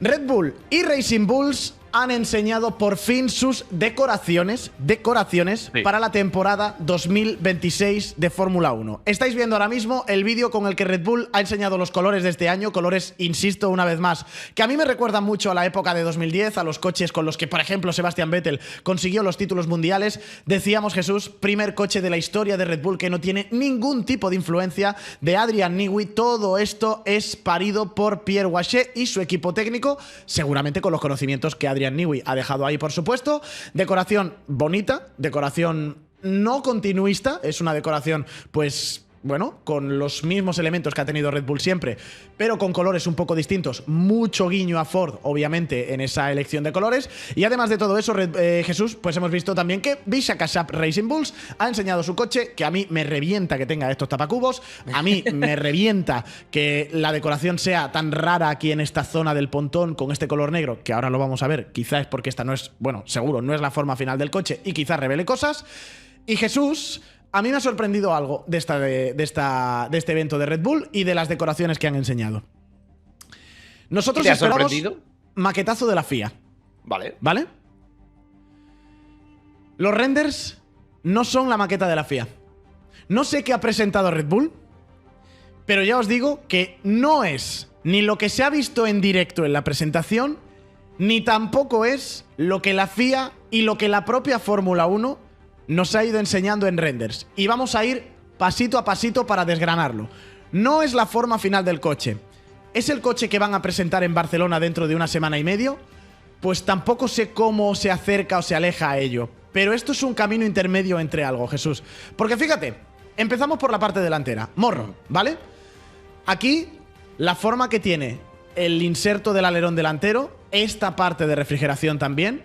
Red Bull y Racing Bulls han enseñado por fin sus decoraciones Sí. para la temporada 2026 de Fórmula 1. Estáis viendo ahora mismo el vídeo con el que Red Bull ha enseñado los colores de este año, colores, insisto una vez más, que a mí me recuerdan mucho a la época de 2010, a los coches con los que, por ejemplo, Sebastian Vettel consiguió los títulos mundiales. Decíamos, Jesús, primer coche de la historia de Red Bull que no tiene ningún tipo de influencia de Adrian Newey. Todo esto es parido por Pierre Waché y su equipo técnico, seguramente con los conocimientos que Adrian Newey ha dejado ahí, por supuesto. Decoración bonita, decoración no continuista, es una decoración, pues, bueno, con los mismos elementos que ha tenido Red Bull siempre, pero con colores un poco distintos. Mucho guiño a Ford, obviamente, en esa elección de colores. Y además de todo eso, Jesús, pues hemos visto también que Visha Kasap Racing Bulls ha enseñado su coche, que a mí me revienta que tenga estos tapacubos, a mí me revienta que la decoración sea tan rara aquí en esta zona del pontón con este color negro, que ahora lo vamos a ver, quizás es porque esta no es, bueno, seguro, no es la forma final del coche y quizás revele cosas. Y Jesús, a mí me ha sorprendido algo de este evento de Red Bull y de las decoraciones que han enseñado. Nosotros ¿Te ha esperamos sorprendido? maquetazo de la FIA. Vale. ¿Vale? Los renders no son la maqueta de la FIA. No sé qué ha presentado Red Bull, pero ya os digo que no es ni lo que se ha visto en directo en la presentación, ni tampoco es lo que la FIA y lo que la propia Fórmula 1 nos ha ido enseñando en renders. Y vamos a ir pasito a pasito para desgranarlo. No es la forma final del coche. ¿Es el coche que van a presentar en Barcelona dentro de una semana y medio? Pues tampoco sé cómo se acerca o se aleja a ello. Pero esto es un camino intermedio entre algo, Jesús. Porque fíjate, empezamos por la parte delantera. Morro, ¿vale? Aquí, la forma que tiene el inserto del alerón delantero, esta parte de refrigeración también,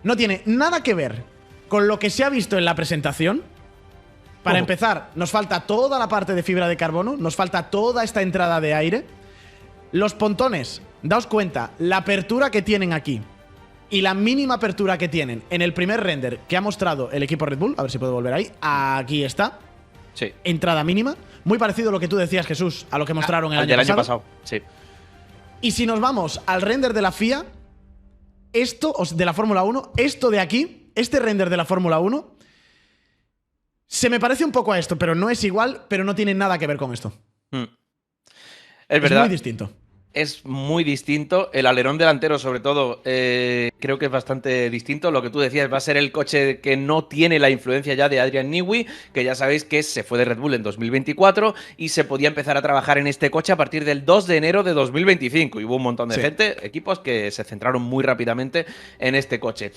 no tiene nada que ver con lo que se ha visto en la presentación. Para empezar, nos falta toda la parte de fibra de carbono, nos falta toda esta entrada de aire. Los pontones, daos cuenta, la apertura que tienen aquí y la mínima apertura que tienen en el primer render que ha mostrado el equipo Red Bull, a ver si puedo volver ahí, aquí está. Sí. Entrada mínima, muy parecido a lo que tú decías, Jesús, a lo que mostraron el año pasado. Sí. Y si nos vamos al render de la FIA, esto, de la Fórmula 1, esto de aquí, este render de la Fórmula 1 se me parece un poco a esto, pero no es igual, pero no tiene nada que ver con esto. Es verdad. Es muy distinto. Es muy distinto. El alerón delantero, sobre todo, creo que es bastante distinto. Lo que tú decías, va a ser el coche que no tiene la influencia ya de Adrian Newey, que ya sabéis que se fue de Red Bull en 2024 y se podía empezar a trabajar en este coche a partir del 2 de enero de 2025. Y hubo un montón de gente, equipos que se centraron muy rápidamente en este coche.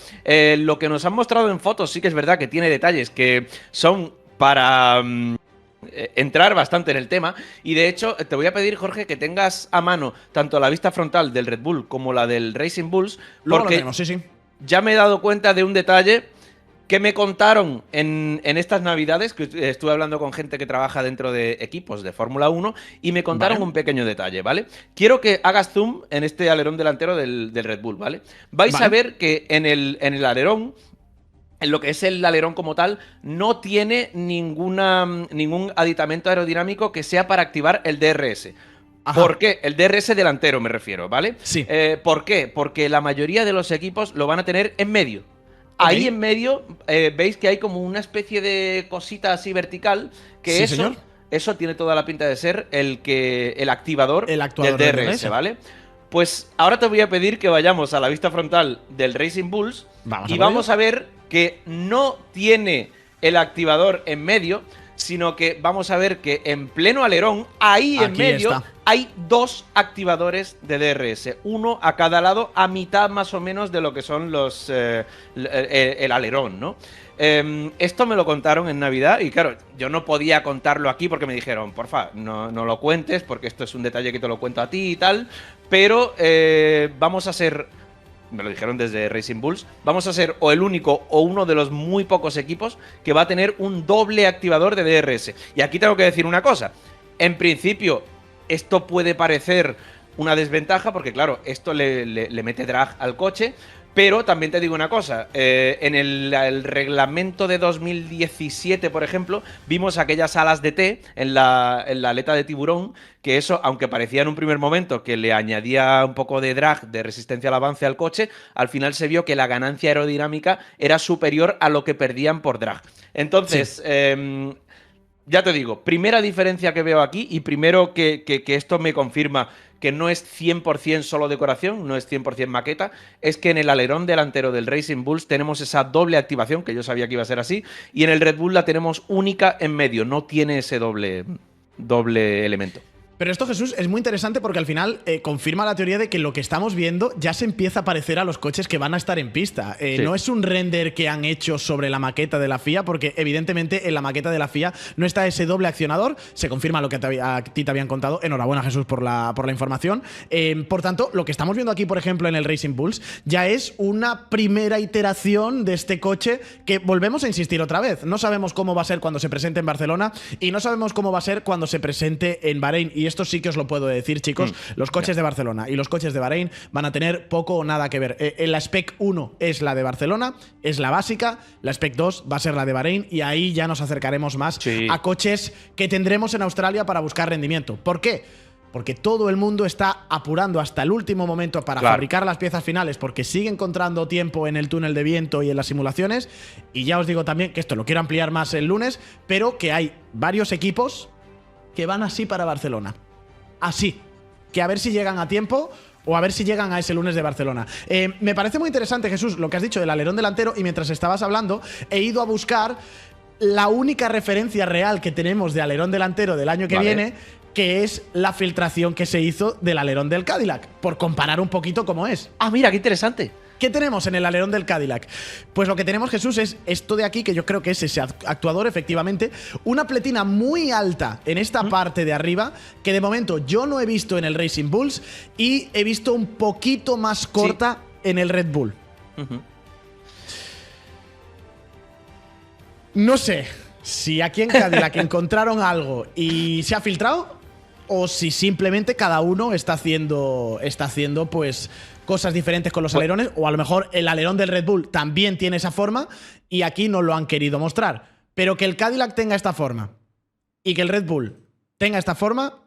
Lo que nos han mostrado en fotos sí que es verdad que tiene detalles que son para entrar bastante en el tema, y de hecho te voy a pedir, Jorge, que tengas a mano tanto la vista frontal del Red Bull como la del Racing Bulls, Luego porque lo tenemos, sí. ya me he dado cuenta de un detalle que me contaron en estas navidades, que estuve hablando con gente que trabaja dentro de equipos de Fórmula 1 y me contaron un pequeño detalle, ¿vale? Quiero que hagas zoom en este alerón delantero del Red Bull, ¿vale? Vais a ver que en el alerón, en lo que es el alerón como tal, no tiene ningún aditamento aerodinámico que sea para activar el DRS. Ajá. ¿Por qué? El DRS delantero me refiero, ¿vale? Sí. ¿Por qué? Porque la mayoría de los equipos lo van a tener en medio. Okay. Ahí en medio veis que hay como una especie de cosita así vertical, que sí, eso tiene toda la pinta de ser el activador del DRS, ¿vale? Pues ahora te voy a pedir que vayamos a la vista frontal del Racing Bulls vamos a ver que no tiene el activador en medio, sino que vamos a ver que en pleno alerón, ahí en medio, hay dos activadores de DRS, uno a cada lado, a mitad más o menos de lo que son el alerón, ¿no? Esto me lo contaron en Navidad y claro, yo no podía contarlo aquí porque me dijeron, porfa, no lo cuentes porque esto es un detalle que te lo cuento a ti y tal, pero vamos a ser, me lo dijeron desde Racing Bulls, vamos a ser o el único o uno de los muy pocos equipos que va a tener un doble activador de DRS. Y aquí tengo que decir una cosa, en principio esto puede parecer una desventaja porque, claro, esto le mete drag al coche. Pero también te digo una cosa, en el reglamento de 2017, por ejemplo, vimos aquellas alas de T en la aleta de tiburón, que eso, aunque parecía en un primer momento que le añadía un poco de drag, de resistencia al avance al coche, al final se vio que la ganancia aerodinámica era superior a lo que perdían por drag. Entonces, sí. Ya te digo, primera diferencia que veo aquí y primero que esto me confirma que no es 100% solo decoración, no es 100% maqueta, es que en el alerón delantero del Racing Bulls tenemos esa doble activación, que yo sabía que iba a ser así, y en el Red Bull la tenemos única en medio, no tiene ese doble elemento. Pero esto, Jesús, es muy interesante porque al final confirma la teoría de que lo que estamos viendo ya se empieza a parecer a los coches que van a estar en pista. Sí. No es un render que han hecho sobre la maqueta de la FIA, porque evidentemente en la maqueta de la FIA no está ese doble accionador. Se confirma lo que a ti te habían contado. Enhorabuena, Jesús, por la información. Por tanto, lo que estamos viendo aquí, por ejemplo, en el Racing Bulls, ya es una primera iteración de este coche que volvemos a insistir otra vez. No sabemos cómo va a ser cuando se presente en Barcelona y no sabemos cómo va a ser cuando se presente en Bahrein. Y esto sí que os lo puedo decir, chicos. Los coches de Barcelona y los coches de Bahrein van a tener poco o nada que ver. La Spec 1 es la de Barcelona, es la básica. La Spec 2 va a ser la de Bahrein y ahí ya nos acercaremos más a coches que tendremos en Australia para buscar rendimiento. ¿Por qué? Porque todo el mundo está apurando hasta el último momento para fabricar las piezas finales, porque sigue encontrando tiempo en el túnel de viento y en las simulaciones. Y ya os digo también que esto lo quiero ampliar más el lunes, pero que hay varios equipos que van así para Barcelona. Así, que a ver si llegan a tiempo o a ver si llegan a ese lunes de Barcelona. Me parece muy interesante, Jesús, lo que has dicho del alerón delantero, y mientras estabas hablando he ido a buscar la única referencia real que tenemos de alerón delantero del año que viene, que es la filtración que se hizo del alerón del Cadillac, por comparar un poquito cómo es. Ah, mira, qué interesante. ¿Qué tenemos en el alerón del Cadillac? Pues lo que tenemos, Jesús, es esto de aquí, que yo creo que es ese actuador, efectivamente. Una pletina muy alta en esta parte de arriba, que de momento yo no he visto en el Racing Bulls y he visto un poquito más corta en el Red Bull. No sé si aquí en Cadillac encontraron algo y se ha filtrado, o si simplemente cada uno está haciendo pues cosas diferentes con los alerones, o a lo mejor el alerón del Red Bull también tiene esa forma y aquí no lo han querido mostrar. Pero que el Cadillac tenga esta forma y que el Red Bull tenga esta forma,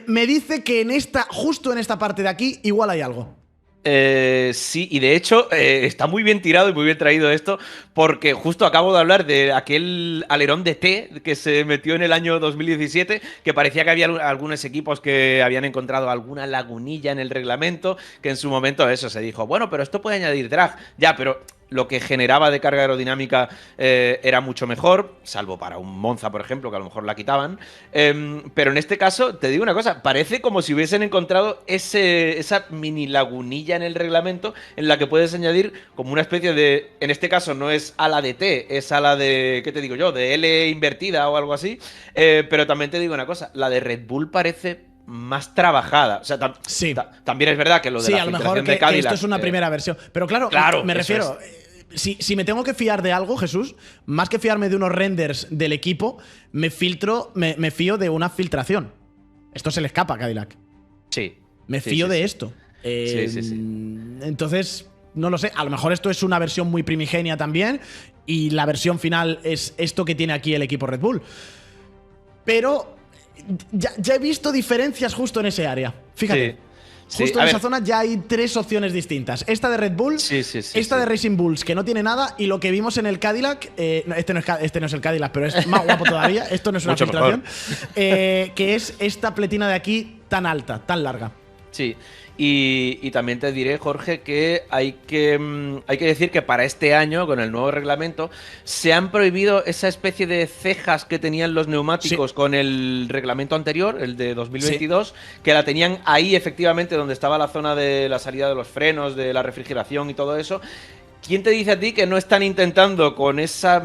me dice que justo en esta parte de aquí igual hay algo. Sí, y de hecho está muy bien tirado y muy bien traído esto, porque justo acabo de hablar de aquel alerón de T que se metió en el año 2017, que parecía que había algunos equipos que habían encontrado alguna lagunilla en el reglamento, que en su momento eso se dijo, bueno, pero esto puede añadir drag, ya, pero lo que generaba de carga aerodinámica era mucho mejor, salvo para un Monza, por ejemplo, que a lo mejor la quitaban. Pero en este caso, te digo una cosa, parece como si hubiesen encontrado esa mini lagunilla en el reglamento en la que puedes añadir como una especie de, en este caso no es ala de T, es ala de, ¿qué te digo yo?, de L invertida o algo así. Pero también te digo una cosa, la de Red Bull parece más trabajada. O sea, también es verdad que lo de la a lo mejor que esto es una primera versión. Pero claro, me refiero... Si me tengo que fiar de algo, Jesús, más que fiarme de unos renders del equipo, me fío de una filtración. Esto se le escapa a Cadillac. Sí. Me fío de esto. Entonces, no lo sé. A lo mejor esto es una versión muy primigenia también y la versión final es esto que tiene aquí el equipo Red Bull. Pero ya he visto diferencias justo en ese área. Fíjate. Justo en esa zona ya hay tres opciones distintas. Esta de Red Bull, esta de Racing Bulls, que no tiene nada, y lo que vimos en el Cadillac, este no es el Cadillac, pero es más guapo todavía, esto no es una filtración, que es esta pletina de aquí tan alta, tan larga. Sí, y también te diré, Jorge, que hay que decir que para este año, con el nuevo reglamento, se han prohibido esa especie de cejas que tenían los neumáticos con el reglamento anterior, el de 2022, que la tenían ahí efectivamente donde estaba la zona de la salida de los frenos, de la refrigeración y todo eso. ¿Quién te dice a ti que no están intentando con esa...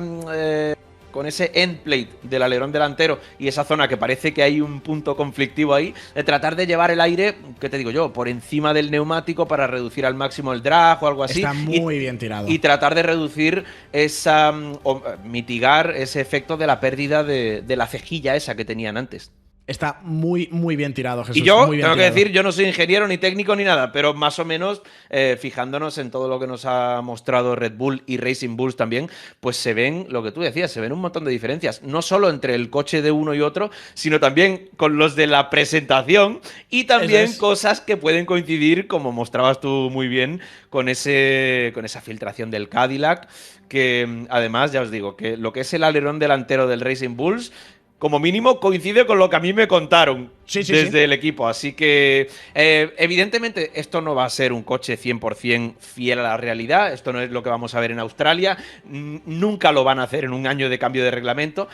con ese endplate del alerón delantero y esa zona que parece que hay un punto conflictivo ahí, de tratar de llevar el aire, ¿qué te digo yo?, por encima del neumático para reducir al máximo el drag o algo así. Está muy bien tirado. Y tratar de reducir o mitigar ese efecto de la pérdida de la cejilla esa que tenían antes. Está muy, muy bien tirado, Jesús. Y yo, muy bien tengo tirado. que decir, yo no soy ingeniero ni técnico ni nada, pero más o menos, fijándonos en todo lo que nos ha mostrado Red Bull y Racing Bulls también, pues se ven, lo que tú decías, se ven un montón de diferencias. No solo entre el coche de uno y otro, sino también con los de la presentación y también cosas que pueden coincidir, como mostrabas tú muy bien, con esa filtración del Cadillac, que además, ya os digo, que lo que es el alerón delantero del Racing Bulls, como mínimo coincide con lo que a mí me contaron desde el equipo. Así que, evidentemente, esto no va a ser un coche 100% fiel a la realidad. Esto no es lo que vamos a ver en Australia. Nunca lo van a hacer en un año de cambio de reglamento.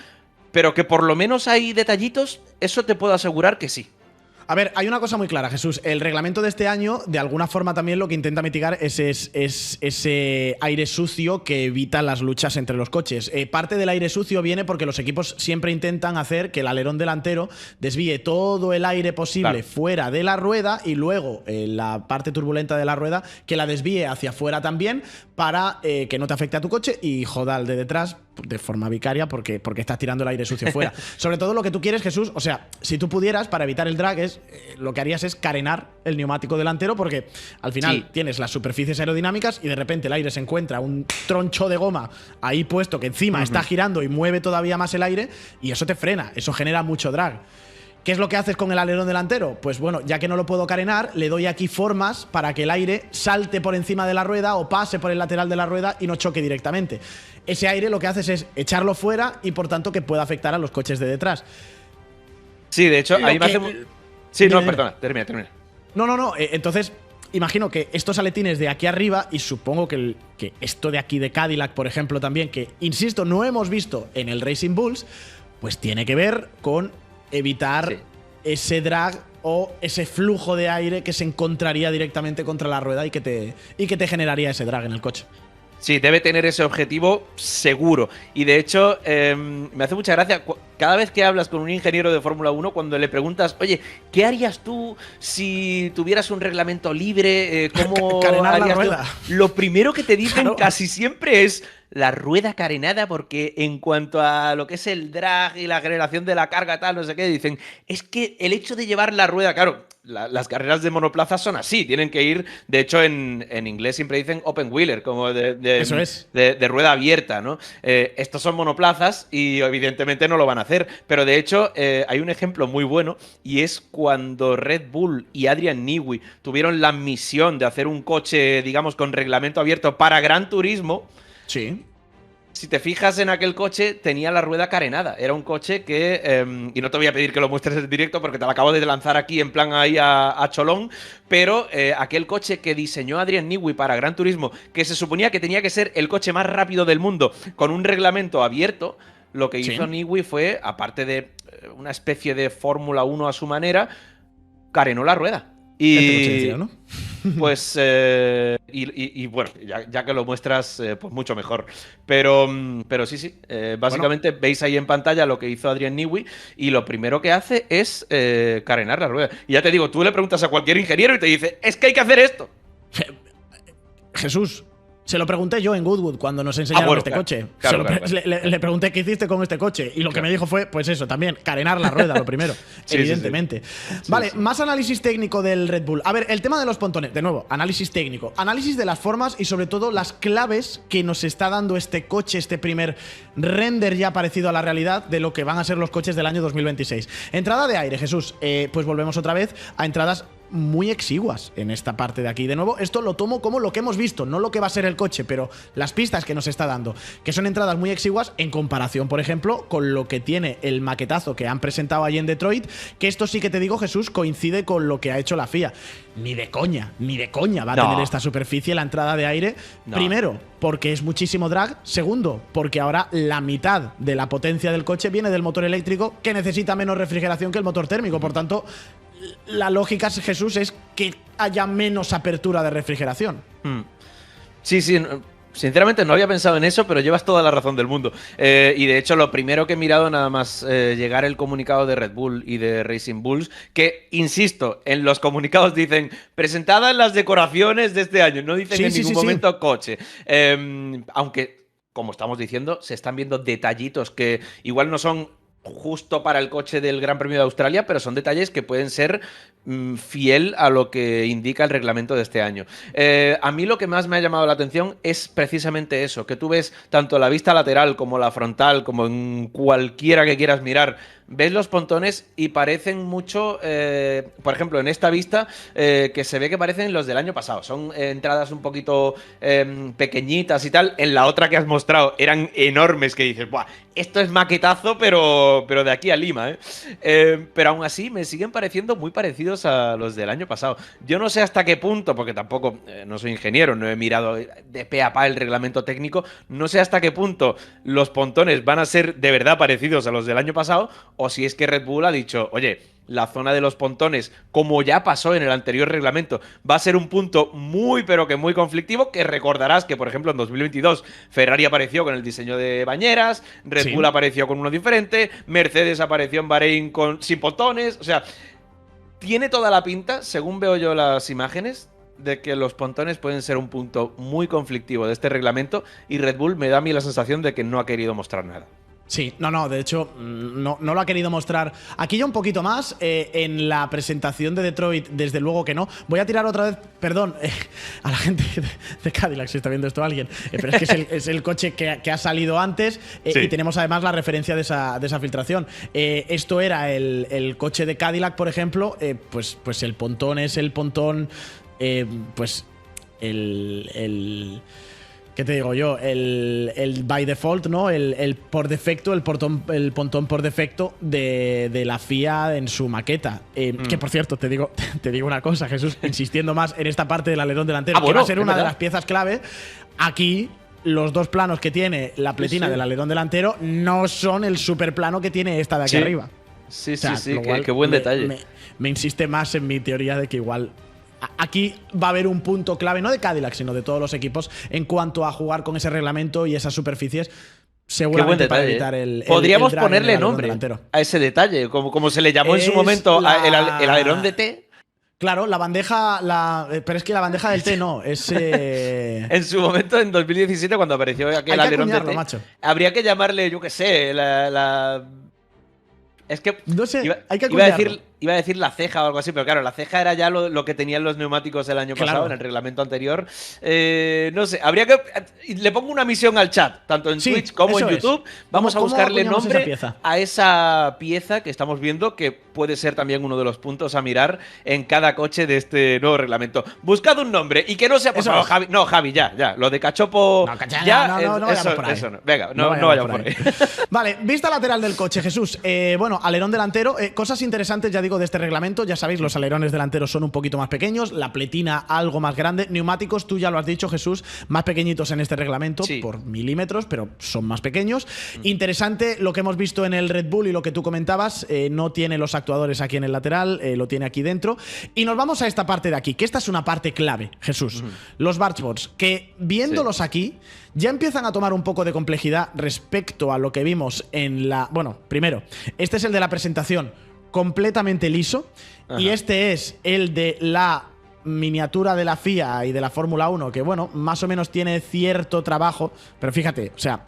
Pero que por lo menos hay detallitos, eso te puedo asegurar que sí. A ver, hay una cosa muy clara, Jesús. El reglamento de este año, de alguna forma también lo que intenta mitigar es ese aire sucio que evita las luchas entre los coches. Parte del aire sucio viene porque los equipos siempre intentan hacer que el alerón delantero desvíe todo el aire posible fuera de la rueda y luego la parte turbulenta de la rueda que la desvíe hacia afuera también para que no te afecte a tu coche y joda al de detrás de forma vicaria porque estás tirando el aire sucio fuera. Sobre todo lo que tú quieres, Jesús, o sea, si tú pudieras, para evitar el drag, lo que harías es carenar el neumático delantero porque al final tienes las superficies aerodinámicas y de repente el aire se encuentra un troncho de goma ahí puesto que encima está girando y mueve todavía más el aire y eso te frena, eso genera mucho drag. ¿Qué es lo que haces con el alerón delantero? Pues bueno, ya que no lo puedo carenar, le doy aquí formas para que el aire salte por encima de la rueda o pase por el lateral de la rueda y no choque directamente. Ese aire lo que haces es echarlo fuera y por tanto que pueda afectar a los coches de detrás. Sí, de hecho, ahí me hace... Sí, no, perdona, termina. No. Entonces, imagino que estos aletines de aquí arriba, y supongo que esto de aquí de Cadillac, por ejemplo, también, que, insisto, no hemos visto en el Racing Bulls, pues tiene que ver con evitar ese drag o ese flujo de aire que se encontraría directamente contra la rueda y que te generaría ese drag en el coche. Sí, debe tener ese objetivo seguro. Y de hecho, me hace mucha gracia. Cada vez que hablas con un ingeniero de Fórmula 1, cuando le preguntas, oye, ¿qué harías tú si tuvieras un reglamento libre? ¿Cómo carenar harías la rueda? Lo primero que te dicen casi siempre es la rueda carenada, porque en cuanto a lo que es el drag y la generación de la carga, tal, no sé qué, dicen, es que el hecho de llevar la rueda, claro, las carreras de monoplaza son así, tienen que ir, de hecho en inglés siempre dicen open wheeler, como de rueda abierta, ¿no? Estos son monoplazas y evidentemente no lo van a hacer, pero de hecho hay un ejemplo muy bueno y es cuando Red Bull y Adrian Newey tuvieron la misión de hacer un coche, digamos, con reglamento abierto para Gran Turismo. Sí. Si te fijas en aquel coche, tenía la rueda carenada. Era un coche que... y no te voy a pedir que lo muestres en directo porque te lo acabo de lanzar aquí en plan ahí a cholón, pero aquel coche que diseñó Adrian Newey para Gran Turismo, que se suponía que tenía que ser el coche más rápido del mundo con un reglamento abierto, lo que hizo Newey fue, aparte de una especie de Fórmula 1 a su manera, carenó la rueda. Y ¿no? Pues y bueno, ya que lo muestras, pues mucho mejor. Pero sí, básicamente veis ahí en pantalla lo que hizo Adrian Newey y lo primero que hace es carenar la rueda. Y ya te digo, tú le preguntas a cualquier ingeniero y te dice, es que hay que hacer esto. Jesús, se lo pregunté yo en Goodwood cuando nos enseñaron este coche. Le pregunté qué hiciste con este coche y lo que me dijo fue, pues eso, también carenar la rueda, lo primero, evidentemente. Vale, más análisis técnico del Red Bull. A ver, el tema de los pontones, de nuevo, análisis técnico. Análisis de las formas y sobre todo las claves que nos está dando este coche, este primer render ya parecido a la realidad de lo que van a ser los coches del año 2026. Entrada de aire, Jesús. Pues volvemos otra vez a entradas muy exiguas en esta parte de aquí. De nuevo, esto lo tomo como lo que hemos visto, no lo que va a ser el coche, pero las pistas que nos está dando, que son entradas muy exiguas en comparación, por ejemplo, con lo que tiene el maquetazo que han presentado allí en Detroit, que esto sí que te digo, Jesús, coincide con lo que ha hecho la FIA. Ni de coña va a tener esta superficie la entrada de aire. Primero, porque es muchísimo drag. Segundo, porque ahora la mitad de la potencia del coche viene del motor eléctrico, que necesita menos refrigeración que el motor térmico. Por tanto, la lógica, Jesús, es que haya menos apertura de refrigeración. Sí, sinceramente no había pensado en eso, pero llevas toda la razón del mundo. Y de hecho, lo primero que he mirado nada más llegar el comunicado de Red Bull y de Racing Bulls, que, insisto, en los comunicados dicen presentada en las decoraciones de este año, no dicen en ningún momento coche. Aunque, como estamos diciendo, se están viendo detallitos que igual no son justo para el coche del Gran Premio de Australia, pero son detalles que pueden ser fiel a lo que indica el reglamento de este año. A mí lo que más me ha llamado la atención es precisamente eso, que tú ves tanto la vista lateral como la frontal, como en cualquiera que quieras mirar, ves los pontones y parecen mucho, por ejemplo, en esta vista, que se ve que parecen los del año pasado. Son entradas un poquito pequeñitas y tal. En la otra que has mostrado eran enormes, que dices, ¡buah! Esto es maquetazo, pero de aquí a Lima, ¿eh? Pero aún así me siguen pareciendo muy parecidos a los del año pasado. Yo no sé hasta qué punto, porque tampoco no soy ingeniero, no he mirado de pe a pa el reglamento técnico, no sé hasta qué punto los pontones van a ser de verdad parecidos a los del año pasado, o si es que Red Bull ha dicho, oye, la zona de los pontones, como ya pasó en el anterior reglamento, va a ser un punto muy, pero que muy conflictivo, que recordarás que, por ejemplo, en 2022 Ferrari apareció con el diseño de bañeras, Red Bull apareció con uno diferente, Mercedes apareció en Bahrein sin pontones, o sea, tiene toda la pinta, según veo yo las imágenes, de que los pontones pueden ser un punto muy conflictivo de este reglamento, y Red Bull me da a mí la sensación de que no ha querido mostrar nada. Sí, no, de hecho, no lo ha querido mostrar. Aquí ya un poquito más, en la presentación de Detroit, desde luego que no. Voy a tirar otra vez, perdón, a la gente de Cadillac, si está viendo esto alguien, pero es que es el coche que ha salido antes, sí. Y tenemos además la referencia de esa filtración. Esto era el coche de Cadillac, por ejemplo, pues el pontón es el pontón, pues ¿qué te digo yo? El by default, ¿no? El por defecto, el pontón por defecto de la FIA en su maqueta. Que por cierto, te digo una cosa, Jesús, insistiendo más en esta parte del alerón delantero, que va a ser una de las piezas clave. Aquí, los dos planos que tiene la pletina del alerón delantero no son el superplano que tiene esta de aquí arriba. Sí, o sea, sí, qué buen detalle. Me insiste más en mi teoría de que igual aquí va a haber un punto clave, no de Cadillac, sino de todos los equipos, en cuanto a jugar con ese reglamento y esas superficies. Seguramente para evitar el podríamos ponerle nombre delantero a ese detalle, como se le llamó en su momento el alerón de T. Claro, la bandeja, pero es que la bandeja del T no, es… En su momento, en 2017, cuando apareció aquel alerón de T, macho. Habría que llamarle, yo qué sé, Es que, no sé, hay que iba a decir la ceja o algo así, pero claro, la ceja era ya lo que tenían los neumáticos el año pasado, en el reglamento anterior. No sé, habría que… Le pongo una misión al chat, tanto en Twitch como en YouTube. Vamos a buscarle nombre a esa pieza que estamos viendo, que puede ser también uno de los puntos a mirar en cada coche de este nuevo reglamento. Buscad un nombre y que no sea, por favor, Javi. No, Javi, ya. Lo de cachopo… No vayamos por ahí. Eso no. Venga, no vayamos por ahí. Vale, vista lateral del coche, Jesús. Bueno, alerón delantero. Cosas interesantes, ya digo, de este reglamento. Ya sabéis, los alerones delanteros son un poquito más pequeños, la pletina algo más grande. Neumáticos, tú ya lo has dicho, Jesús, más pequeñitos en este reglamento, por milímetros, pero son más pequeños. Interesante lo que hemos visto en el Red Bull y lo que tú comentabas. No tiene los actuadores aquí en el lateral, lo tiene aquí dentro. Y nos vamos a esta parte de aquí, que esta es una parte clave, Jesús. Los bargeboards, que viéndolos aquí, ya empiezan a tomar un poco de complejidad respecto a lo que vimos en la… Bueno, primero, este es el de la presentación, completamente liso. Ajá. Y este es el de la miniatura de la FIA y de la Fórmula 1, que bueno, más o menos tiene cierto trabajo, pero fíjate, o sea,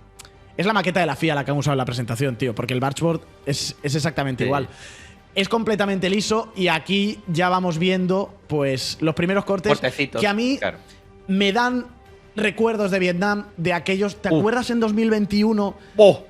es la maqueta de la FIA la que han usado en la presentación, tío, porque el bargeboard es exactamente igual. Es completamente liso y aquí ya vamos viendo pues los primeros cortes que a mí me dan recuerdos de Vietnam, de aquellos… ¿Te acuerdas en 2021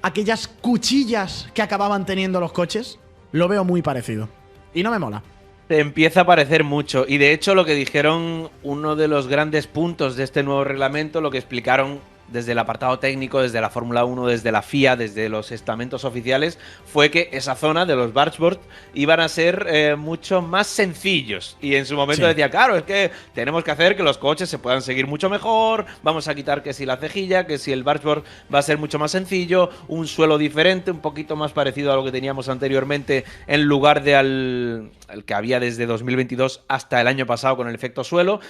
aquellas cuchillas que acababan teniendo los coches? Lo veo muy parecido. Y no me mola. Te empieza a parecer mucho. Y de hecho lo que dijeron, uno de los grandes puntos de este nuevo reglamento, lo que explicaron desde el apartado técnico, desde la Fórmula 1, desde la FIA, desde los estamentos oficiales, fue que esa zona de los bargeboards iban a ser mucho más sencillos. Y en su momento decía, claro, es que tenemos que hacer que los coches se puedan seguir mucho mejor, vamos a quitar que si la cejilla, que si el bargeboard va a ser mucho más sencillo, un suelo diferente, un poquito más parecido a lo que teníamos anteriormente, en lugar de al que había desde 2022 hasta el año pasado con el efecto suelo.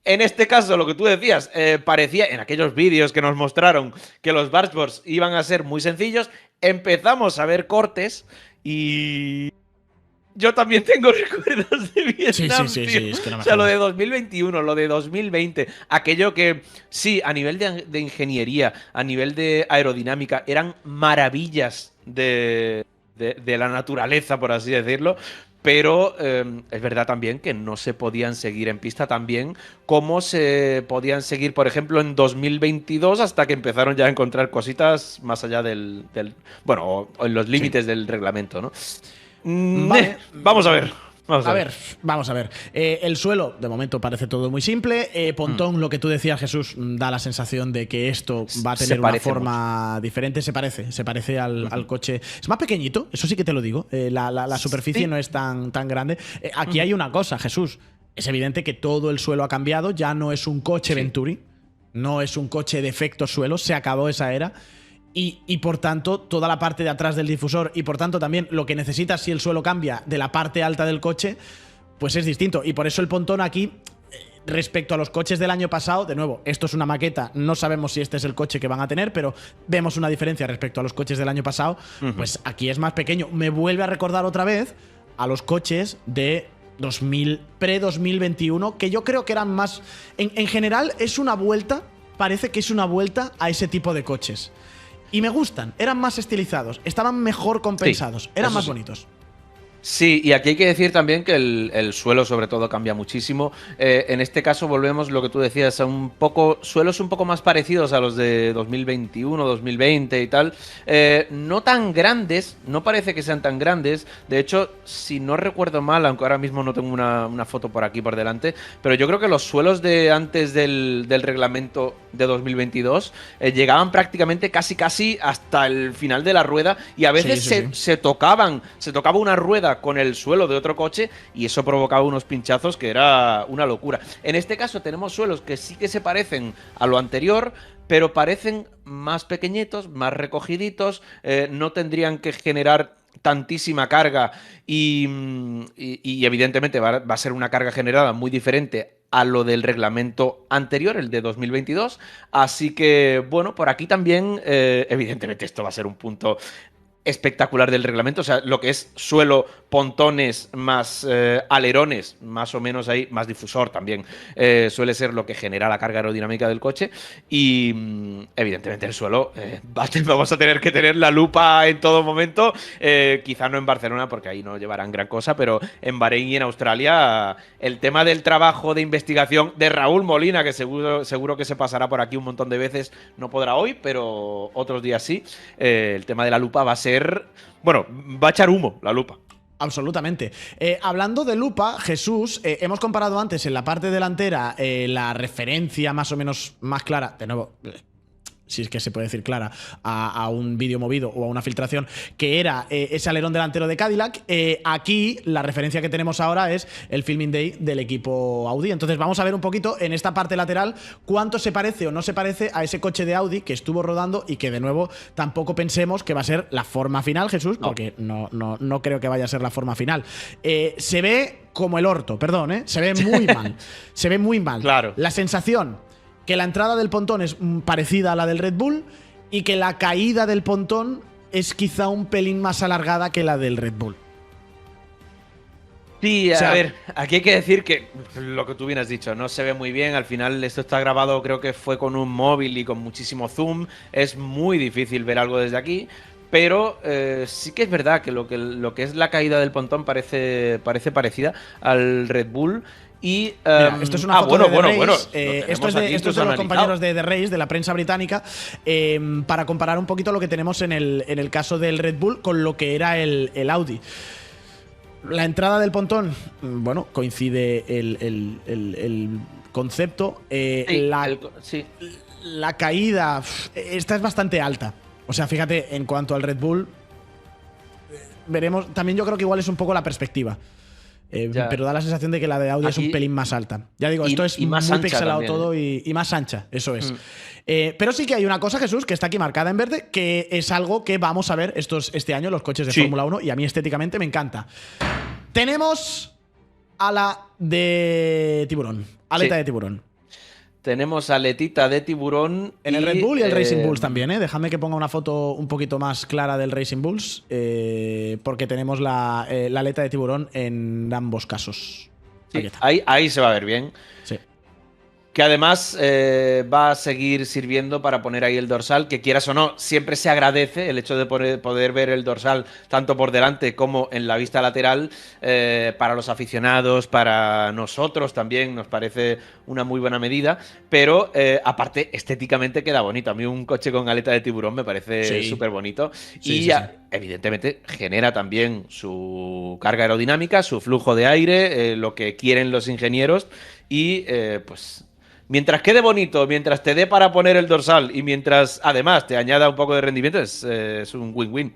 En este caso, lo que tú decías, parecía en aquellos vídeos que nos mostraron que los bargeboards iban a ser muy sencillos. Empezamos a ver cortes y yo también tengo recuerdos de Vietnam. Sí, es que no me lo de 2021, lo de 2020, aquello que sí, a nivel de ingeniería, a nivel de aerodinámica, eran maravillas de de la naturaleza, por así decirlo. Pero es verdad también que no se podían seguir en pista tan bien como se podían seguir, por ejemplo, en 2022, hasta que empezaron ya a encontrar cositas más allá bueno, o en los límites del reglamento, ¿no? Vale. Vamos a ver. Vamos a ver. El suelo, de momento, parece todo muy simple. Pontón, lo que tú decías, Jesús, da la sensación de que esto va a tener una forma diferente. Se parece al coche. Es más pequeñito, eso sí que te lo digo. La superficie no es tan grande. Aquí hay una cosa, Jesús. Es evidente que todo el suelo ha cambiado. Ya no es un coche Venturi. No es un coche de efecto suelo. Se acabó esa era. Y por tanto, toda la parte de atrás del difusor y por tanto también lo que necesitas si el suelo cambia de la parte alta del coche, pues es distinto. Y por eso el pontón aquí, respecto a los coches del año pasado, de nuevo, esto es una maqueta, no sabemos si este es el coche que van a tener, pero vemos una diferencia respecto a los coches del año pasado, pues aquí es más pequeño. Me vuelve a recordar otra vez a los coches de pre-2021, que yo creo que eran más… En general es una vuelta, parece que es una vuelta a ese tipo de coches. Y me gustan, eran más estilizados, estaban mejor compensados, eran más bonitos. Sí, y aquí hay que decir también que el suelo sobre todo cambia muchísimo. En este caso volvemos lo que tú decías a suelos un poco más parecidos a los de 2021, 2020 y tal. No tan grandes, no parece que sean tan grandes. De hecho, si no recuerdo mal, aunque ahora mismo no tengo una foto por aquí por delante, pero yo creo que los suelos de antes del reglamento de 2022 llegaban prácticamente casi hasta el final de la rueda y a veces se tocaba una rueda con el suelo de otro coche y eso provocaba unos pinchazos que era una locura. En este caso tenemos suelos que sí que se parecen a lo anterior, pero parecen más pequeñitos, más recogiditos, no tendrían que generar tantísima carga y evidentemente va a ser una carga generada muy diferente a lo del reglamento anterior, el de 2022. Así que, bueno, por aquí también, evidentemente esto va a ser un punto espectacular del reglamento, o sea, lo que es suelo, pontones más alerones, más o menos ahí, más difusor también, suele ser lo que genera la carga aerodinámica del coche y evidentemente el suelo vamos a tener que tener la lupa en todo momento, quizá no en Barcelona porque ahí no llevarán gran cosa, pero en Bahrein y en Australia el tema del trabajo de investigación de Raúl Molina, que seguro que se pasará por aquí un montón de veces, no podrá hoy, pero otros días sí, el tema de la lupa va a ser… Bueno, va a echar humo la lupa. Absolutamente. Hablando de lupa, Jesús, hemos comparado antes en la parte delantera la referencia más o menos más clara, de nuevo… si es que se puede decir clara, a un vídeo movido o a una filtración, que era ese alerón delantero de Cadillac. Aquí la referencia que tenemos ahora es el Filming Day del equipo Audi. Entonces vamos a ver un poquito en esta parte lateral cuánto se parece o no se parece a ese coche de Audi que estuvo rodando y que de nuevo tampoco pensemos que va a ser la forma final, Jesús, porque no creo que vaya a ser la forma final. Se ve como el orto, perdón, se ve muy mal. Se ve muy mal. Claro. La sensación… que la entrada del pontón es parecida a la del Red Bull y que la caída del pontón es quizá un pelín más alargada que la del Red Bull. Sí, a ver, aquí hay que decir que lo que tú bien has dicho, no se ve muy bien, al final esto está grabado, creo que fue con un móvil y con muchísimo zoom, es muy difícil ver algo desde aquí, pero sí que es verdad que lo que es la caída del pontón parece parecida al Red Bull. Y, mira, esto es una foto de The Race. Esto es de los compañeros de The Race, de la prensa británica, para comparar un poquito lo que tenemos en el caso del Red Bull con lo que era el Audi. La entrada del pontón, bueno, coincide el concepto. La caída, esta es bastante alta. O sea, fíjate, en cuanto al Red Bull, veremos. También yo creo que igual es un poco la perspectiva. Pero da la sensación de que la de Audi es un pelín más alta. Ya digo, esto es muy pixelado también, todo y más ancha, eso es. Pero sí que hay una cosa, Jesús, que está aquí marcada en verde, que es algo que vamos a ver este año, los coches de Fórmula 1, y a mí estéticamente me encanta. Tenemos ala de tiburón, aleta de tiburón. Tenemos aletita de tiburón. En el Red Bull y el Racing Bulls también, ¿eh? Déjame que ponga una foto un poquito más clara del Racing Bulls, porque tenemos la aleta de tiburón en ambos casos. Sí, ahí se va a ver bien. Sí. Que además va a seguir sirviendo para poner ahí el dorsal, que quieras o no, siempre se agradece el hecho de poder ver el dorsal tanto por delante como en la vista lateral. Para los aficionados, para nosotros también nos parece una muy buena medida, pero aparte estéticamente queda bonito. A mí un coche con aleta de tiburón me parece súper bonito evidentemente genera también su carga aerodinámica, su flujo de aire, lo que quieren los ingenieros y pues... Mientras quede bonito, mientras te dé para poner el dorsal y mientras además te añada un poco de rendimiento, es un win-win.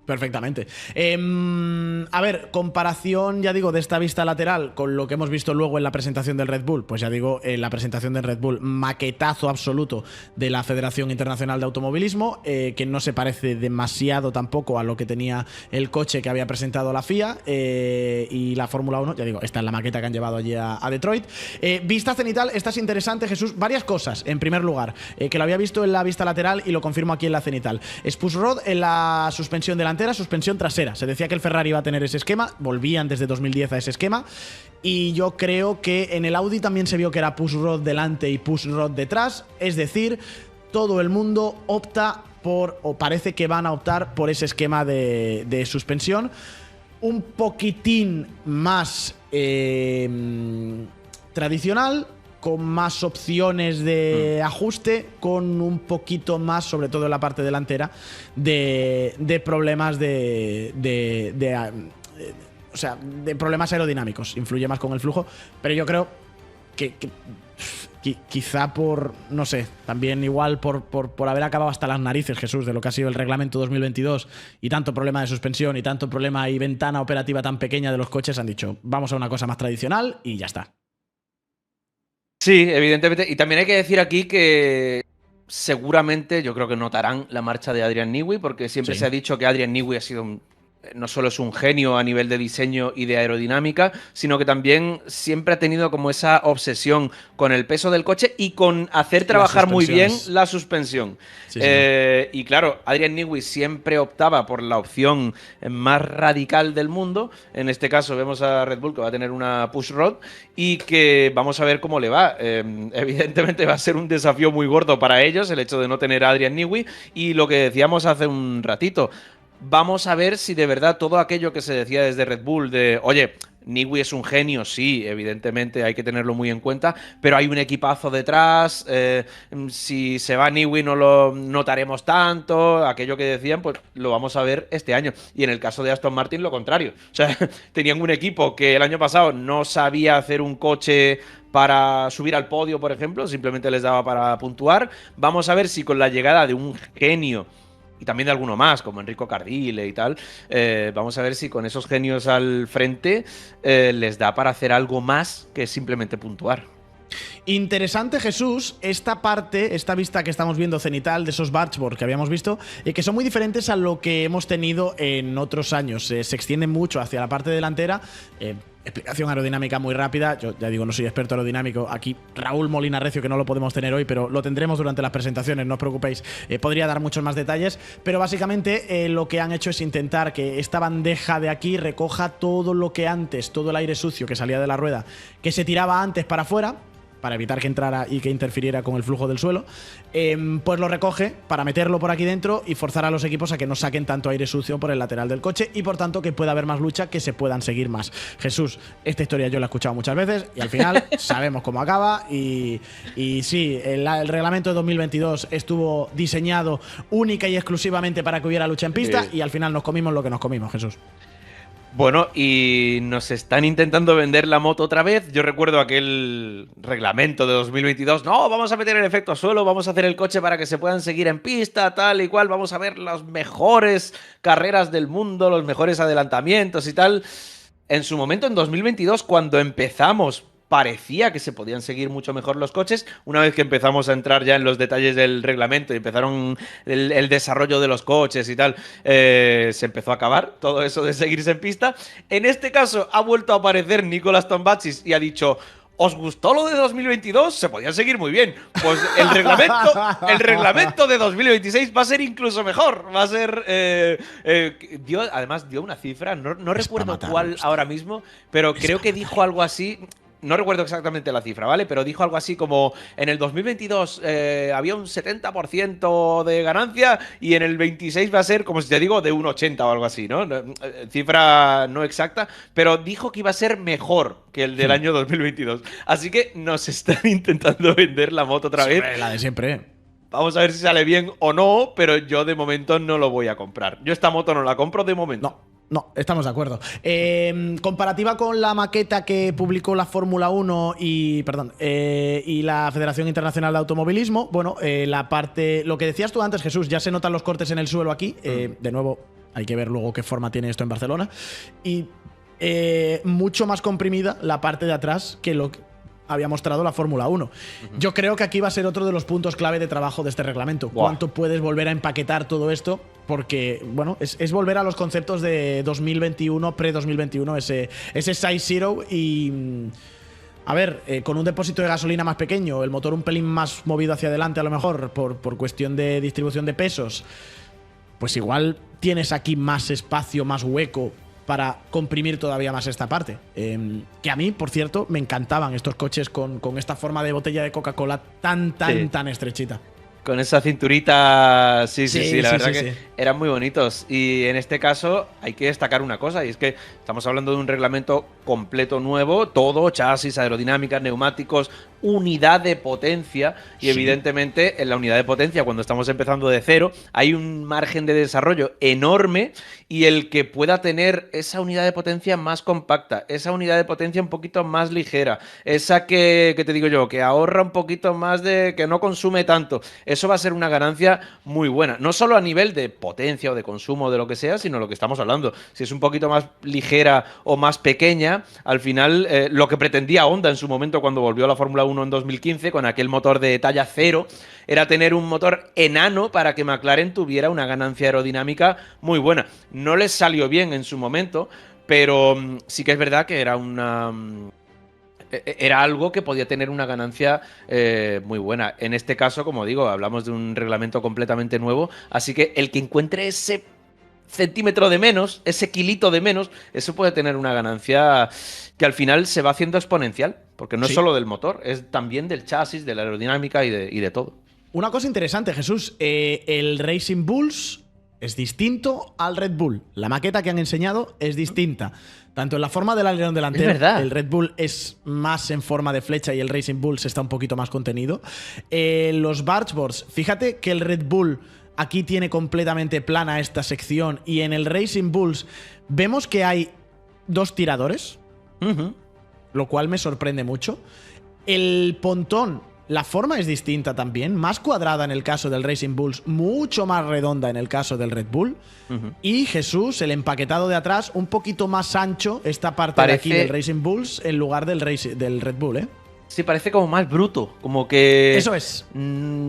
Perfectamente. A ver, comparación, ya digo, de esta vista lateral con lo que hemos visto luego en la presentación del Red Bull. Pues ya digo, en la presentación del Red Bull, maquetazo absoluto de la Federación Internacional de Automovilismo, que no se parece demasiado tampoco a lo que tenía el coche que había presentado la FIA y la Fórmula 1. Ya digo, esta es la maqueta que han llevado allí a Detroit. Vista cenital, esta es interesante, Jesús. Varias cosas. En primer lugar, que lo había visto en la vista lateral y lo confirmo aquí en la cenital. Push-rod en la suspensión delantera, suspensión trasera. Se decía que el Ferrari iba a tener ese esquema, volvían desde 2010 a ese esquema, y yo creo que en el Audi también se vio que era push-rod delante y push-rod detrás, es decir, todo el mundo opta por, o parece que van a optar por ese esquema de suspensión un poquitín más tradicional, con más opciones de ajuste, con un poquito más, sobre todo en la parte delantera, de problemas de problemas aerodinámicos. Influye más con el flujo, pero yo creo que quizá por, no sé, también igual por haber acabado hasta las narices, Jesús, de lo que ha sido el reglamento 2022 y tanto problema de suspensión y tanto problema y ventana operativa tan pequeña de los coches, han dicho, vamos a una cosa más tradicional y ya está. Sí, evidentemente. Y también hay que decir aquí que seguramente yo creo que notarán la marcha de Adrian Newey, porque siempre se ha dicho que Adrian Newey ha sido no solo es un genio a nivel de diseño y de aerodinámica, sino que también siempre ha tenido como esa obsesión con el peso del coche y con hacer trabajar muy bien la suspensión. Y claro, Adrian Newey siempre optaba por la opción más radical del mundo. En este caso vemos a Red Bull que va a tener una push rod y que vamos a ver cómo le va. Evidentemente va a ser un desafío muy gordo para ellos el hecho de no tener a Adrian Newey, y lo que decíamos hace un ratito, vamos a ver si de verdad todo aquello que se decía desde Red Bull de, oye, Newey es un genio, sí, evidentemente hay que tenerlo muy en cuenta, pero hay un equipazo detrás, si se va Newey no lo notaremos tanto, aquello que decían, pues lo vamos a ver este año. Y en el caso de Aston Martin, lo contrario. O sea, tenían un equipo que el año pasado no sabía hacer un coche para subir al podio, por ejemplo, simplemente les daba para puntuar. Vamos a ver si con la llegada de un genio y también de alguno más, como Enrico Cardile y tal, vamos a ver si con esos genios al frente les da para hacer algo más que simplemente puntuar. Interesante, Jesús, esta parte, esta vista que estamos viendo cenital de esos dashboard que habíamos visto, que son muy diferentes a lo que hemos tenido en otros años. Se extienden mucho hacia la parte delantera. Explicación aerodinámica muy rápida. Yo ya digo, no soy experto aerodinámico. Aquí Raúl Molina Recio, que no lo podemos tener hoy, pero lo tendremos durante las presentaciones, no os preocupéis. Podría dar muchos más detalles, pero básicamente lo que han hecho es intentar que esta bandeja de aquí recoja todo lo que antes, todo el aire sucio que salía de la rueda, que se tiraba antes para afuera, para evitar que entrara y que interfiriera con el flujo del suelo, pues lo recoge para meterlo por aquí dentro y forzar a los equipos a que no saquen tanto aire sucio por el lateral del coche y por tanto que pueda haber más lucha, que se puedan seguir más. Jesús, esta historia yo la he escuchado muchas veces y al final sabemos cómo acaba y sí, el reglamento de 2022 estuvo diseñado única y exclusivamente para que hubiera lucha en pista y al final nos comimos lo que nos comimos, Jesús. Bueno, y nos están intentando vender la moto otra vez. Yo recuerdo aquel reglamento de 2022. No, vamos a meter el efecto suelo, vamos a hacer el coche para que se puedan seguir en pista, tal y cual. Vamos a ver las mejores carreras del mundo, los mejores adelantamientos y tal. En su momento, en 2022, cuando empezamos, parecía que se podían seguir mucho mejor los coches. Una vez que empezamos a entrar ya en los detalles del reglamento y empezaron el desarrollo de los coches y tal, se empezó a acabar todo eso de seguirse en pista. En este caso ha vuelto a aparecer Nicolas Tombazis y ha dicho: ¿os gustó lo de 2022? Se podían seguir muy bien. Pues el reglamento de 2026 va a ser incluso mejor. Va a ser... además dio una cifra, no recuerdo cuál ahora mismo, pero creo que dijo algo así. no recuerdo exactamente la cifra, ¿vale? Pero dijo algo así como, en el 2022 había un 70% de ganancia y en el 26 va a ser, como si te digo, de un 80 o algo así, ¿no? Cifra no exacta, pero dijo que iba a ser mejor que el del año 2022. Así que nos están intentando vender la moto otra vez. La de siempre. Vamos a ver si sale bien o no, pero yo de momento no lo voy a comprar. Yo esta moto no la compro de momento. No, estamos de acuerdo. Comparativa con la maqueta que publicó la Fórmula 1 y la Federación Internacional de Automovilismo, bueno, la parte, lo que decías tú antes, Jesús, ya se notan los cortes en el suelo aquí. De nuevo, hay que ver luego qué forma tiene esto en Barcelona. Y mucho más comprimida la parte de atrás que lo que había mostrado la Fórmula 1. Yo creo que aquí va a ser otro de los puntos clave de trabajo de este reglamento. ¿Cuánto puedes volver a empaquetar todo esto? Porque, bueno, es volver a los conceptos de 2021, pre-2021, ese Size Zero y... A ver, con un depósito de gasolina más pequeño, el motor un pelín más movido hacia adelante a lo mejor, por cuestión de distribución de pesos, pues igual tienes aquí más espacio, más hueco para comprimir todavía más esta parte. Que a mí, por cierto, me encantaban estos coches con esta forma de botella de Coca-Cola tan estrechita. Con esa cinturita, sí, la verdad que eran muy bonitos. Y en este caso hay que destacar una cosa, y es que estamos hablando de un reglamento completo nuevo, todo, chasis, aerodinámica, neumáticos, unidad de potencia, y evidentemente en la unidad de potencia, cuando estamos empezando de cero, hay un margen de desarrollo enorme, y el que pueda tener esa unidad de potencia más compacta, esa unidad de potencia un poquito más ligera, esa que te digo yo, que ahorra un poquito más, que no consume tanto, eso va a ser una ganancia muy buena, no solo a nivel de potencia o de consumo de lo que sea, sino lo que estamos hablando. Si es un poquito más ligera o más pequeña, al final lo que pretendía Honda en su momento cuando volvió a la Fórmula 1 en 2015 con aquel motor de talla cero, era tener un motor enano para que McLaren tuviera una ganancia aerodinámica muy buena. No les salió bien en su momento, pero sí que es verdad que era algo que podía tener una ganancia muy buena. En este caso, como digo, hablamos de un reglamento completamente nuevo, así que el que encuentre ese centímetro de menos, ese kilito de menos, eso puede tener una ganancia que al final se va haciendo exponencial, porque no es solo del motor, es también del chasis, de la aerodinámica y de todo. Una cosa interesante, Jesús, el Racing Bulls es distinto al Red Bull. La maqueta que han enseñado es distinta. Tanto en la forma del alerón delantero, el Red Bull es más en forma de flecha y el Racing Bulls está un poquito más contenido. Los bargeboards, fíjate que el Red Bull aquí tiene completamente plana esta sección y en el Racing Bulls vemos que hay dos tiradores, lo cual me sorprende mucho. El pontón, la forma es distinta también, más cuadrada en el caso del Racing Bulls, mucho más redonda en el caso del Red Bull. Y Jesús, el empaquetado de atrás, un poquito más ancho esta parte de aquí del Racing Bulls en lugar del Red Bull, ¿eh? Sí, parece como más bruto, como que... Eso es.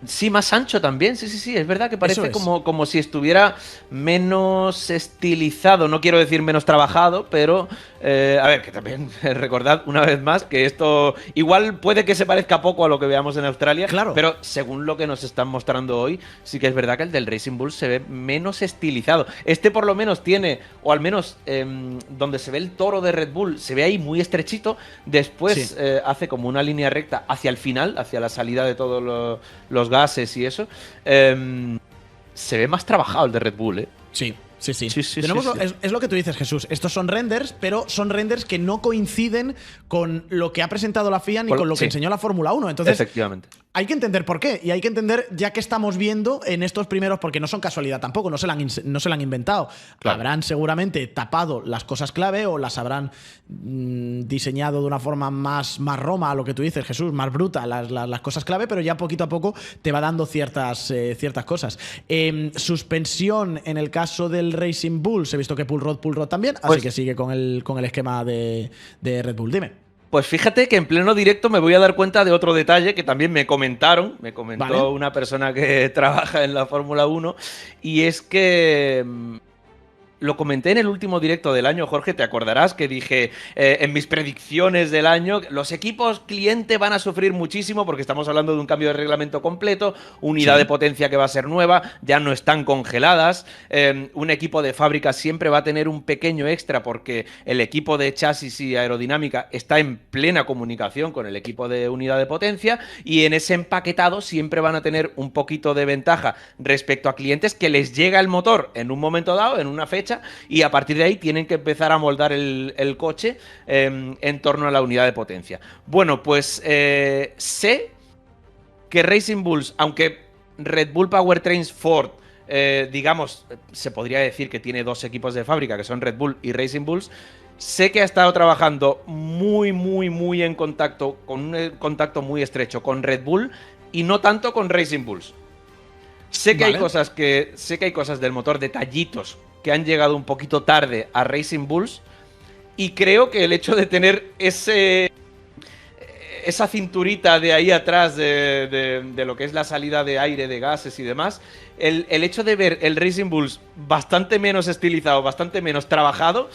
Sí, más ancho también, sí, es verdad que parece como si estuviera menos estilizado, no quiero decir menos trabajado, pero... a ver, que también recordad una vez más que esto igual puede que se parezca poco a lo que veamos en Australia, claro, pero según lo que nos están mostrando hoy, sí que es verdad que el del Racing Bull se ve menos estilizado. Este por lo menos tiene, o al menos donde se ve el toro de Red Bull, se ve ahí muy estrechito, después hace como una línea recta hacia el final, hacia la salida de todos los gases y eso. Se ve más trabajado el de Red Bull, ¿eh? Sí. De nuevo, es lo que tú dices, Jesús. Estos son renders, pero son renders que no coinciden con lo que ha presentado la FIA ni con lo que enseñó la Fórmula 1. Entonces, efectivamente, hay que entender por qué. Y hay que entender, ya que estamos viendo en estos primeros, porque no son casualidad tampoco, no se la han inventado. Claro. Habrán seguramente tapado las cosas clave o las habrán diseñado de una forma más Roma, lo que tú dices, Jesús, más bruta, las cosas clave, pero ya poquito a poco te va dando ciertas cosas. Suspensión en el caso del Racing Bulls, he visto que pull rod también, así que sigue con el esquema de Red Bull. Dime. Pues fíjate que en pleno directo me voy a dar cuenta de otro detalle que también me comentó una persona que trabaja en la Fórmula 1, y es que lo comenté en el último directo del año, Jorge, te acordarás que dije en mis predicciones del año, los equipos cliente van a sufrir muchísimo porque estamos hablando de un cambio de reglamento completo, unidad de potencia que va a ser nueva, ya no están congeladas, un equipo de fábrica siempre va a tener un pequeño extra porque el equipo de chasis y aerodinámica está en plena comunicación con el equipo de unidad de potencia y en ese empaquetado siempre van a tener un poquito de ventaja respecto a clientes que les llega el motor en un momento dado, en una fecha, y a partir de ahí tienen que empezar a moldar el coche en torno a la unidad de potencia. Bueno, pues sé que Racing Bulls, aunque Red Bull Powertrains Ford, digamos, se podría decir que tiene dos equipos de fábrica, que son Red Bull y Racing Bulls, sé que ha estado trabajando muy en contacto, con un contacto muy estrecho con Red Bull y no tanto con Racing Bulls. Sé que hay cosas del motor, detallitos que han llegado un poquito tarde a Racing Bulls y creo que el hecho de tener esa cinturita de ahí atrás de lo que es la salida de aire, de gases y demás, el hecho de ver el Racing Bulls bastante menos estilizado, bastante menos trabajado,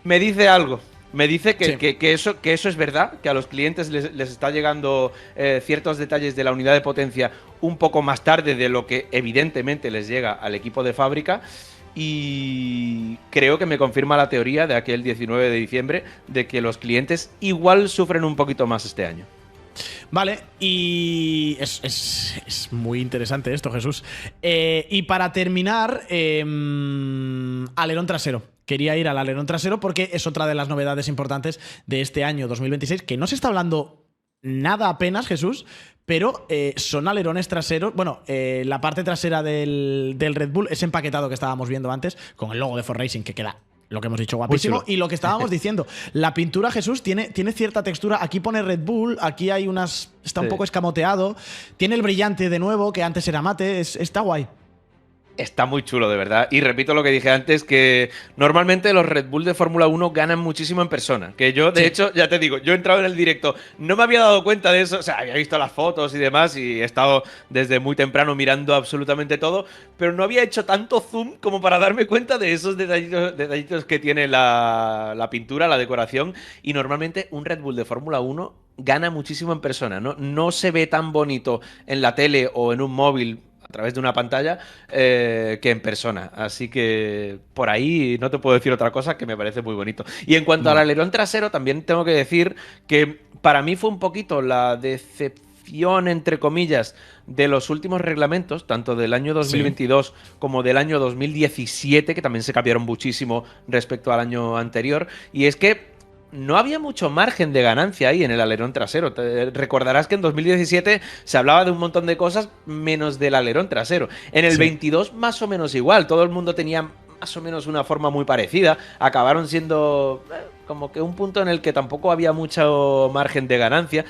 me dice algo. Me dice que eso es verdad, que a los clientes les está llegando ciertos detalles de la unidad de potencia un poco más tarde de lo que evidentemente les llega al equipo de fábrica, y creo que me confirma la teoría de aquel 19 de diciembre de que los clientes igual sufren un poquito más este año. Vale, y es muy interesante esto, Jesús. Y para terminar, alerón trasero. Quería ir al alerón trasero porque es otra de las novedades importantes de este año 2026, que no se está hablando nada apenas, Jesús, pero son alerones traseros. Bueno, la parte trasera del Red Bull, ese empaquetado que estábamos viendo antes, con el logo de Ford Racing, que queda, lo que hemos dicho, guapísimo. Y lo que estábamos diciendo, la pintura, Jesús, tiene cierta textura. Aquí pone Red Bull, aquí hay unas... Está un poco escamoteado. Tiene el brillante de nuevo, que antes era mate. Está guay. Está muy chulo, de verdad. Y repito lo que dije antes, que normalmente los Red Bull de Fórmula 1 ganan muchísimo en persona. Que yo, de hecho, ya te digo, yo he entrado en el directo, no me había dado cuenta de eso. O sea, había visto las fotos y demás y he estado desde muy temprano mirando absolutamente todo, pero no había hecho tanto zoom como para darme cuenta de esos detallitos que tiene la pintura, la decoración. Y normalmente un Red Bull de Fórmula 1 gana muchísimo en persona. No se ve tan bonito en la tele o en un móvil a través de una pantalla que en persona. Así que por ahí no te puedo decir otra cosa, que me parece muy bonito. Y en cuanto al alerón trasero, también tengo que decir que para mí fue un poquito la decepción, entre comillas, de los últimos reglamentos, tanto del año 2022 como del año 2017, que también se cambiaron muchísimo respecto al año anterior. Y es que no había mucho margen de ganancia ahí en el alerón trasero. Recordarás que en 2017 se hablaba de un montón de cosas menos del alerón trasero. En el 22 más o menos igual. Todo el mundo tenía más o menos una forma muy parecida. Acabaron siendo como que un punto en el que tampoco había mucho margen de ganancia.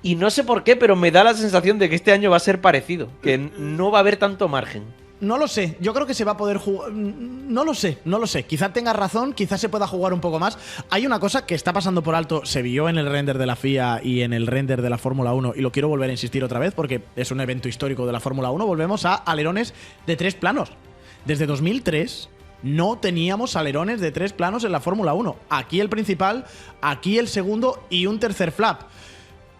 Y no sé por qué, pero me da la sensación de que este año va a ser parecido. Que no va a haber tanto margen. No lo sé, yo creo que se va a poder jugar. No lo sé. Quizá tengas razón, quizás se pueda jugar un poco más. Hay una cosa que está pasando por alto, se vio en el render de la FIA y en el render de la Fórmula 1, y lo quiero volver a insistir otra vez porque es un evento histórico de la Fórmula 1. Volvemos a alerones de 3 planos. Desde 2003 no teníamos alerones de 3 planos en la Fórmula 1. Aquí el principal, aquí el segundo y un tercer flap.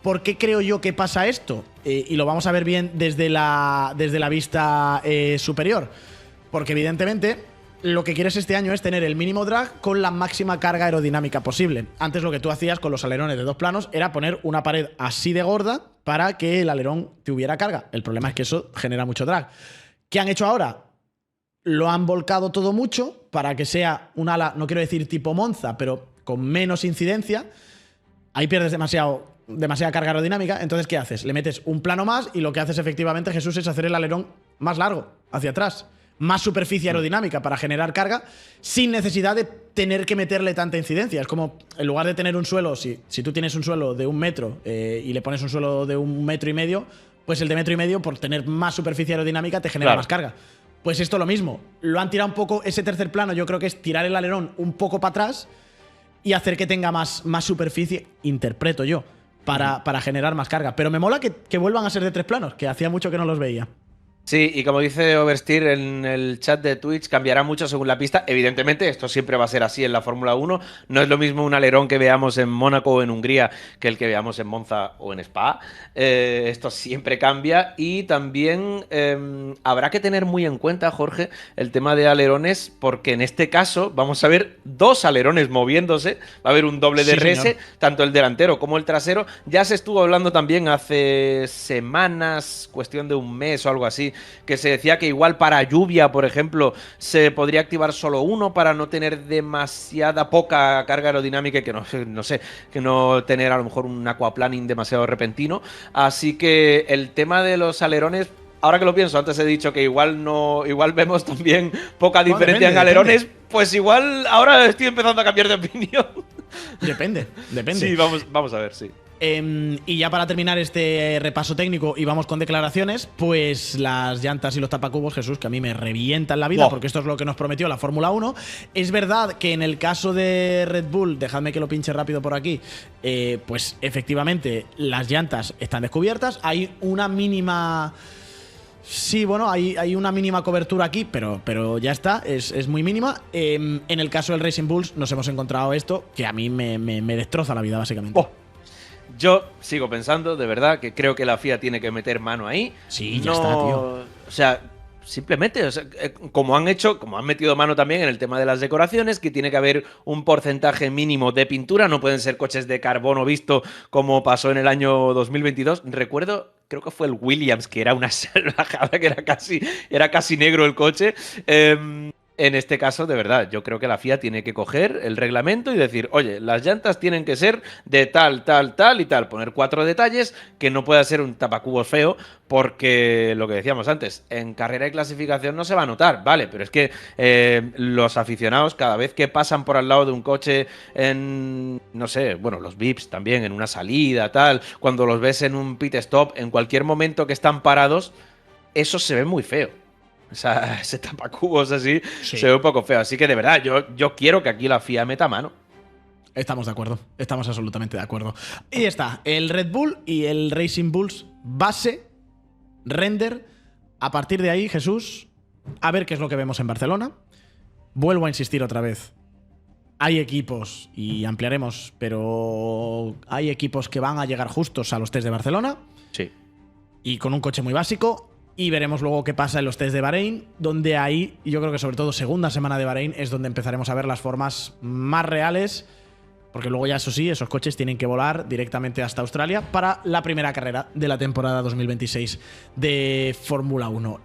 ¿Por qué creo yo que pasa esto? Y lo vamos a ver bien desde la vista superior. Porque evidentemente lo que quieres este año es tener el mínimo drag con la máxima carga aerodinámica posible. Antes lo que tú hacías con los alerones de 2 planos era poner una pared así de gorda para que el alerón tuviera carga. El problema es que eso genera mucho drag. ¿Qué han hecho ahora? Lo han volcado todo mucho para que sea un ala, no quiero decir tipo Monza, pero con menos incidencia. Ahí pierdes demasiada carga aerodinámica. Entonces, ¿qué haces? Le metes un plano más y lo que haces efectivamente, Jesús, es hacer el alerón más largo, hacia atrás. Más superficie aerodinámica para generar carga sin necesidad de tener que meterle tanta incidencia. Es como, en lugar de tener un suelo, si tú tienes un suelo de 1 metro y le pones un suelo de 1,5 metros, pues el de 1,5 metros, por tener más superficie aerodinámica, te genera más carga. Pues esto lo mismo. Lo han tirado un poco, ese tercer plano, yo creo que es tirar el alerón un poco para atrás y hacer que tenga más superficie, interpreto yo, para generar más carga. Pero me mola que vuelvan a ser de 3 planos, que hacía mucho que no los veía. Sí, y como dice Oversteer en el chat de Twitch, cambiará mucho según la pista. Evidentemente, esto siempre va a ser así en la Fórmula 1. No es lo mismo un alerón que veamos en Mónaco o en Hungría que el que veamos en Monza o en Spa. Esto siempre cambia y también habrá que tener muy en cuenta, Jorge, el tema de alerones, porque en este caso vamos a ver dos alerones moviéndose. Va a haber un doble DRS, sí, tanto el delantero como el trasero. Ya se estuvo hablando también hace semanas, cuestión de un mes o algo así, que se decía que igual para lluvia, por ejemplo, se podría activar solo uno para no tener demasiada poca carga aerodinámica y que no sé, que no tener a lo mejor un aquaplaning demasiado repentino. Así que el tema de los alerones, ahora que lo pienso, antes he dicho que igual vemos también poca diferencia en alerones, pues igual ahora estoy empezando a cambiar de opinión. Depende. Sí, vamos a ver, sí. Y ya para terminar este repaso técnico y vamos con declaraciones, pues las llantas y los tapacubos, Jesús, que a mí me revientan la vida, porque esto es lo que nos prometió la Fórmula 1. Es verdad que en el caso de Red Bull, dejadme que lo pinche rápido por aquí, pues efectivamente las llantas están descubiertas, hay una mínima... Sí, bueno, hay una mínima cobertura aquí, pero ya está, es muy mínima. En el caso del Racing Bulls nos hemos encontrado esto, que a mí me destroza la vida, básicamente. Yo sigo pensando, de verdad, que creo que la FIA tiene que meter mano ahí. Sí, ya está, tío. O sea, simplemente, como han metido mano también en el tema de las decoraciones, que tiene que haber un porcentaje mínimo de pintura, no pueden ser coches de carbono visto como pasó en el año 2022. Recuerdo, creo que fue el Williams, que era una salvajada, que era casi negro el coche. En este caso, de verdad, yo creo que la FIA tiene que coger el reglamento y decir, oye, las llantas tienen que ser de tal, tal, tal y tal. Poner 4 detalles, que no pueda ser un tapacubos feo, porque lo que decíamos antes, en carrera y clasificación no se va a notar, vale, pero es que los aficionados, cada vez que pasan por al lado de un coche en, no sé, bueno, los VIPs también, en una salida, tal, cuando los ves en un pit stop, en cualquier momento que están parados, eso se ve muy feo. O sea, ese tapacubos así se ve un poco feo. Así que de verdad, yo quiero que aquí la FIA meta mano. Estamos de acuerdo, estamos absolutamente de acuerdo. Y está, el Red Bull y el Racing Bulls base, render. A partir de ahí, Jesús, a ver qué es lo que vemos en Barcelona. Vuelvo a insistir otra vez. Hay equipos, y ampliaremos, pero hay equipos que van a llegar justos a los test de Barcelona. Sí. Y con un coche muy básico. Y veremos luego qué pasa en los test de Bahrein, donde ahí, yo creo que sobre todo segunda semana de Bahrein, es donde empezaremos a ver las formas más reales, porque luego ya, eso sí, esos coches tienen que volar directamente hasta Australia para la primera carrera de la temporada 2026 de Fórmula 1.